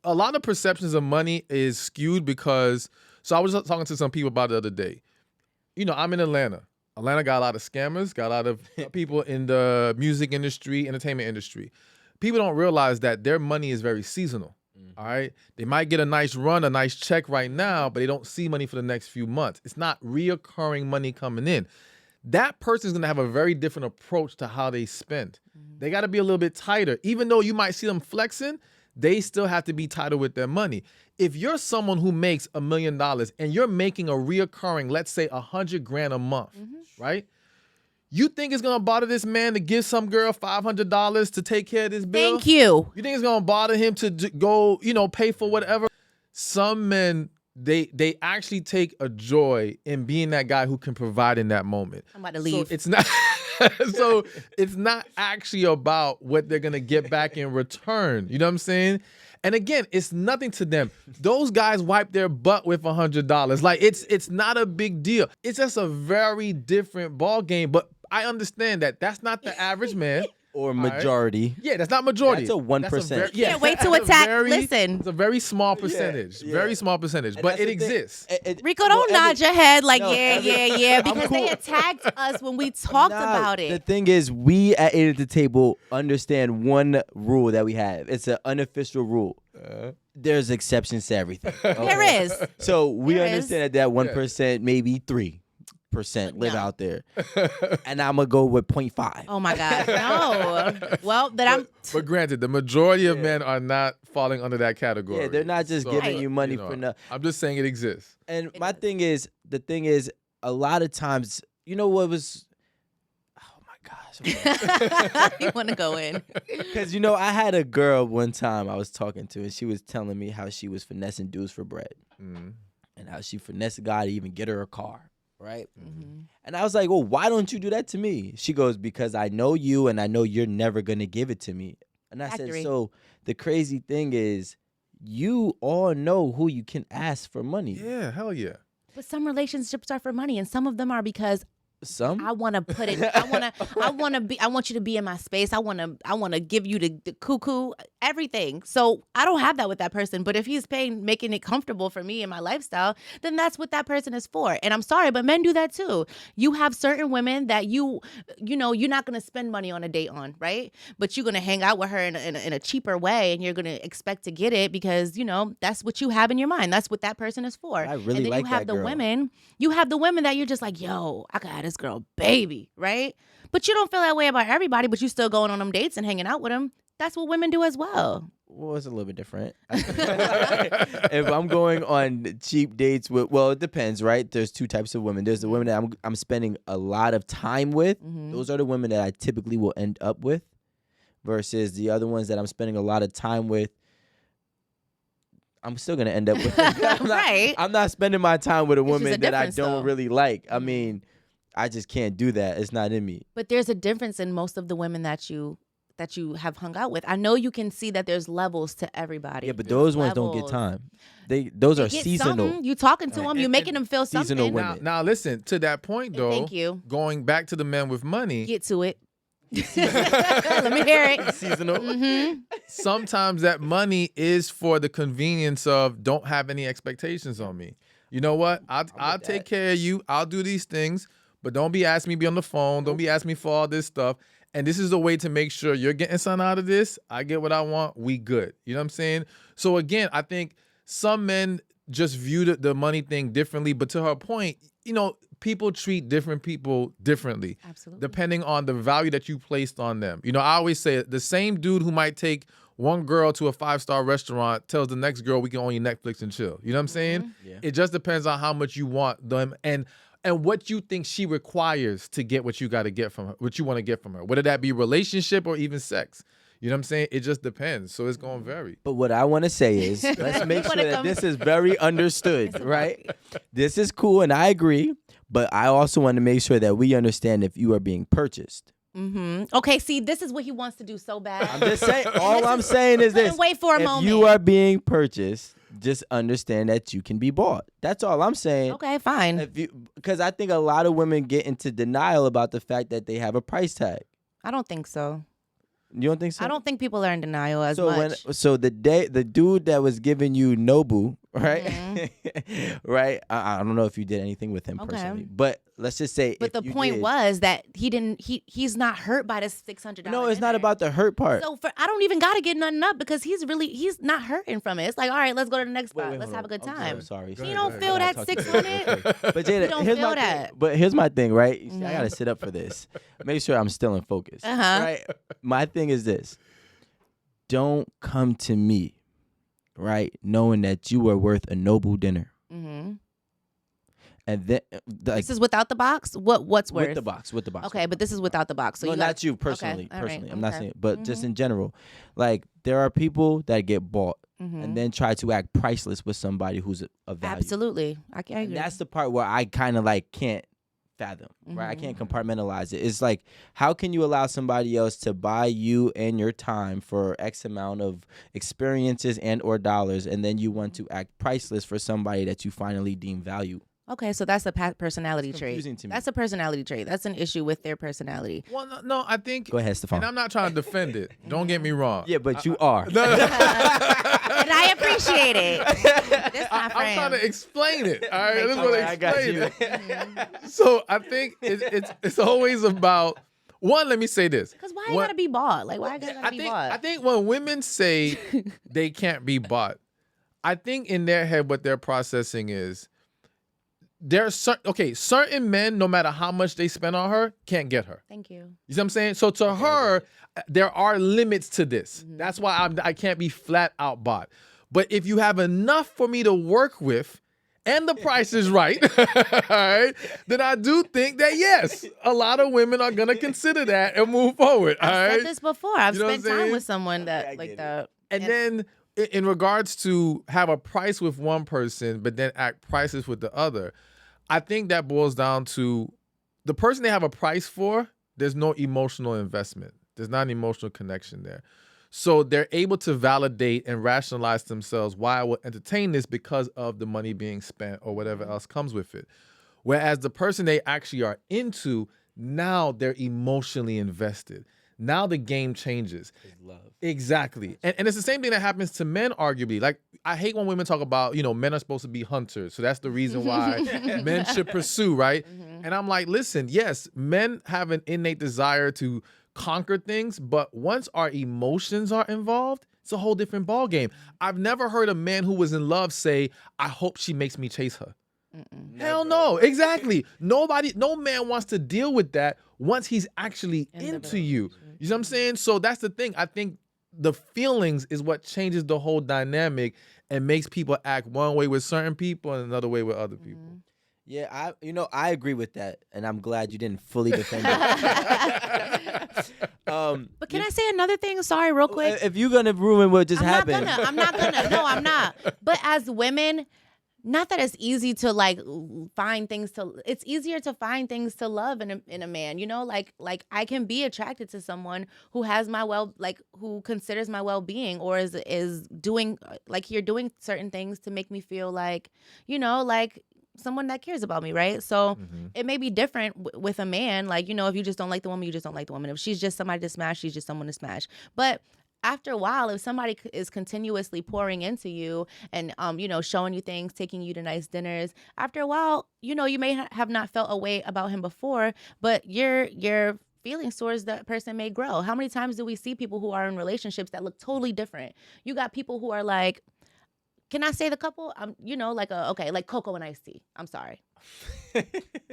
a lot of perceptions of money is skewed because, so I was talking to some people about it the other day. I'm in Atlanta. Atlanta got a lot of scammers, got a lot of people in the music industry, entertainment industry. People don't realize that their money is very seasonal. All right. They might get a nice run, a nice check right now, but they don't see money for the next few months. It's not reoccurring money coming in. That person's going to have a very different approach to how they spend. They got to be a little bit tighter. Even though you might see them flexing, they still have to be tighter with their money. If you're someone who makes $1 million and you're making a reoccurring, let's say $100,000 a month, right? You think it's gonna bother this man to give some girl $500 to take care of this bill? Thank you. You think it's gonna bother him to go, pay for whatever? Some men, they actually take a joy in being that guy who can provide in that moment. I'm about to leave. So it's not. So it's not actually about what they're gonna get back in return. You know what I'm saying? And again, it's nothing to them. Those guys wipe their butt with $100. Like it's not a big deal. It's just a very different ball game. But I understand that that's not the average man. Or majority. Right? Yeah, that's not majority. That's a 1%. Can't wait to attack. Listen. It's a very small percentage. Yeah. Very small percentage. But it exists. Rico, don't nod your head like, yeah. Because they attacked us when we talked about it. The thing is, we at 8 at the Table understand one rule that we have. It's an unofficial rule. There's exceptions to everything. Okay? There is. So we understand that 1%, maybe 3%. Live out there, and I'm gonna go with 0.5. Oh my God, no. Well, But granted, the majority of men are not falling under that category. Yeah, they're not just giving you money for nothing. I'm just saying it exists. And the thing is, a lot of times, what was? Oh my gosh, you want to go in? Because I had a girl one time I was talking to, and she was telling me how she was finessing dudes for bread, and how she finessed a guy to even get her a car. Right? And I was like, well, why don't you do that to me? She goes, because I know you and I know you're never going to give it to me. And I said, so the crazy thing is you all know who you can ask for money. Yeah, hell yeah. But some relationships are for money and some of them are because some I want to put it. I want you to be in my space. I want to give you the cuckoo, everything. So I don't have that with that person. But if he's making it comfortable for me and my lifestyle, then that's what that person is for. And I'm sorry, but men do that too. You have certain women that you're not going to spend money on a date on, right? But you're going to hang out with her in a cheaper way, and you're going to expect to get it because that's what you have in your mind. That's what that person is for. I really and then like you have that the girl. women. You have the women that you're just like, yo, I got this girl, baby, right? But you don't feel that way about everybody, but you still going on them dates and hanging out with them. That's what women do as well. Well, it's a little bit different. If I'm going on cheap dates it depends, right? There's two types of women. There's the women that I'm spending a lot of time with. Those are the women that I typically will end up with, versus the other ones that I'm spending a lot of time with. I'm still gonna end up with. I'm not spending my time with a woman that I don't really like. I mean, I just can't do that. It's not in me. But there's a difference in most of the women that you have hung out with. I know you can see that there's levels to everybody. Yeah, but those ones don't get time. Those are seasonal. Something. You talking to them, you're making them feel something. Seasonal women. Now listen, to that point though. Thank you. Going back to the men with money. Get to it. Let me hear it. Seasonal. Sometimes that money is for the convenience of don't have any expectations on me. You know what? I'll take care of you. I'll do these things, but don't be asking me to be on the phone. Don't be asking me for all this stuff. And this is a way to make sure you're getting something out of this. I get what I want. We good. You know what I'm saying? So again, I think some men just view the money thing differently. But to her point, people treat different people differently. Absolutely. Depending on the value that you placed on them. I always say the same dude who might take one girl to a 5-star restaurant tells the next girl we can only Netflix and chill. You know what I'm saying? Yeah. It just depends on how much you want them and what you think she requires to get what you got to get from her, what you want to get from her, whether that be relationship or even sex. You know what I'm saying? It just depends. So it's going to vary. But what I want to say is, let's make sure that this is very understood, right? This is cool, and I agree. But I also want to make sure that we understand if you are being purchased. Okay, see, this is what he wants to do so bad. I'm just saying. All I'm saying is this: wait for a moment. If you are being purchased, just understand that you can be bought. That's all I'm saying. Okay, fine. Because I think a lot of women get into denial about the fact that they have a price tag. I don't think so. You don't think so? I don't think people are in denial as much. So the dude that was giving you Nobu, right? Mm-hmm. Right? I don't know if you did anything with him personally, but let's just say. But the point was that he's not hurt by this $600. No, it's not about the hurt part. So I don't even gotta get nothing up because he's not hurting from it. It's like, all right, let's go to the next spot. Let's have a good time. I'm sorry. You don't feel that 600. But Jada, don't here's feel my that. thing. But here's my thing, right? You see, I gotta sit up for this. Make sure I'm still in focus. Right? My thing is this: don't come to me, right, knowing that you are worth a Nobu dinner. Mm-hmm. And then, this is without the box. What's worth? With the box. Okay, but this is without the box. So no, not you personally. Okay, personally, right, I'm not saying, but just in general, like there are people that get bought and then try to act priceless with somebody who's of value. Absolutely, I agree. And that's the part where I kind of like can't fathom, right? I can't compartmentalize it. It's like, how can you allow somebody else to buy you and your time for X amount of experiences and or dollars, and then you want to act priceless for somebody that you finally deem value? Okay, so that's a personality trait. Confusing to me. That's a personality trait. That's an issue with their personality. Well, no, I think. Go ahead, Stefan. And I'm not trying to defend it. Don't get me wrong. Yeah, but you are. And I appreciate it. This my I'm friend. trying to explain it. All right, this is All what right, I got explain you. it. So I think it's always about one. Let me say this. Because why you gotta be bought? Like, why you gotta be bought? I think when women say they can't be bought, I think in their head what they're processing is there's certain men, no matter how much they spend on her, can't get her. Thank you. You see what I'm saying? So to her, there are limits to this. That's why I can't be flat out bought. But if you have enough for me to work with, and the price is right, all right, then I do think that yes, a lot of women are gonna consider that and move forward. All I've right. said this before. I've You know what spent I'm time saying? with someone that I like get that. And then in regards to have a price with one person, but then act priceless with the other, I think that boils down to the person they have a price for, there's no emotional investment. There's not an emotional connection there. So they're able to validate and rationalize themselves why I will entertain this because of the money being spent or whatever else comes with it. Whereas the person they actually are into, now they're emotionally invested. Now the game changes. Love. Exactly. And it's the same thing that happens to men, arguably. Like, I hate when women talk about, men are supposed to be hunters. So that's the reason why men should pursue, right? And I'm like, listen, yes, men have an innate desire to conquer things, but once our emotions are involved, it's a whole different ballgame. I've never heard a man who was in love say, I hope she makes me chase her. Hell no. Exactly. No man wants to deal with that once he's actually into you. You know what I'm saying? So that's the thing. I think the feelings is what changes the whole dynamic and makes people act one way with certain people and another way with other people. Yeah, I agree with that, and I'm glad you didn't fully defend it. But can I say another thing? Sorry, real quick. If you're gonna ruin what just happened, I'm not gonna. No, I'm not. But as women, not that it's easy to like find things to. It's easier to find things to love in a man. Like I can be attracted to someone who has who considers my well-being or is doing like you're doing certain things to make me feel like like someone that cares about me, right? So it may be different with a man. Like, if you just don't like the woman, you just don't like the woman. If she's just somebody to smash, she's just someone to smash. But after a while, if somebody is continuously pouring into you and, showing you things, taking you to nice dinners, after a while, you may have not felt a way about him before, but your feelings towards that person may grow. How many times do we see people who are in relationships that look totally different? You got people who are like, can I say the couple? Like Coco and Ice Tea. I'm sorry.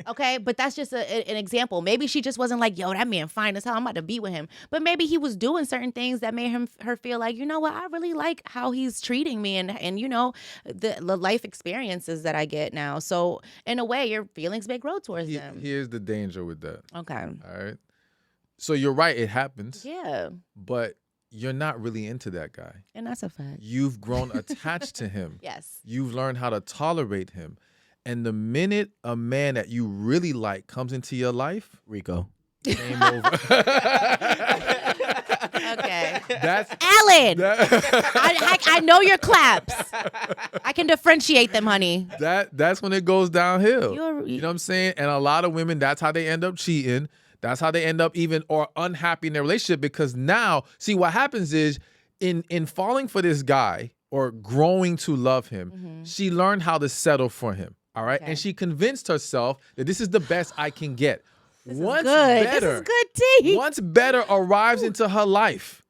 Okay, but that's just an example. Maybe she just wasn't like, yo, that man fine as hell, I'm about to be with him. But maybe he was doing certain things that made her feel like, you know what, I really like how he's treating me and the life experiences that I get now. So in a way, your feelings may grow towards them. Here's the danger with that. Okay. All right. So you're right, it happens. Yeah. But you're not really into that guy. And that's a fact. You've grown attached to him. Yes. You've learned how to tolerate him. And the minute a man that you really like comes into your life, Rico. Game over. Okay. That's Alan. I know your claps. I can differentiate them, honey. that's when it goes downhill. You know what I'm saying? And a lot of women, that's how they end up cheating. That's how they end up even or unhappy in their relationship, because now, see, what happens is in falling for this guy or growing to love him, she learned how to settle for him. All right. Okay. And she convinced herself that this is the best I can get. This is good. This is good tea. Once better arrives into her life,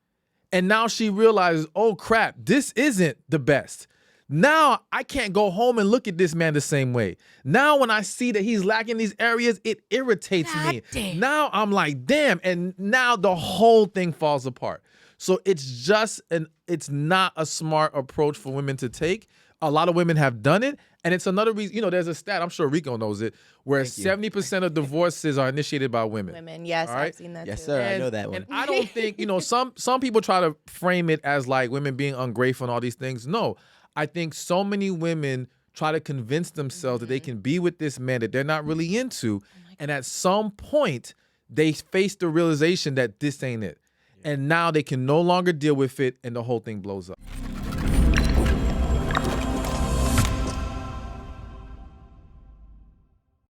and now she realizes, oh crap, this isn't the best. Now I can't go home and look at this man the same way. Now when I see that he's lacking these areas, it irritates me. damn. Now I'm like, damn. And now the whole thing falls apart. So it's not a smart approach for women to take. A lot of women have done it. And it's another reason, there's a stat, I'm sure Rico knows it, where 70% of divorces are initiated by women. Women, yes, All right? I've seen that Yes, too. sir. I know that one. And I don't think, some people try to frame it as like women being ungrateful and all these things. No, I think so many women try to convince themselves that they can be with this man that they're not really into. And at some point, they face the realization that this ain't it. And now they can no longer deal with it and the whole thing blows up.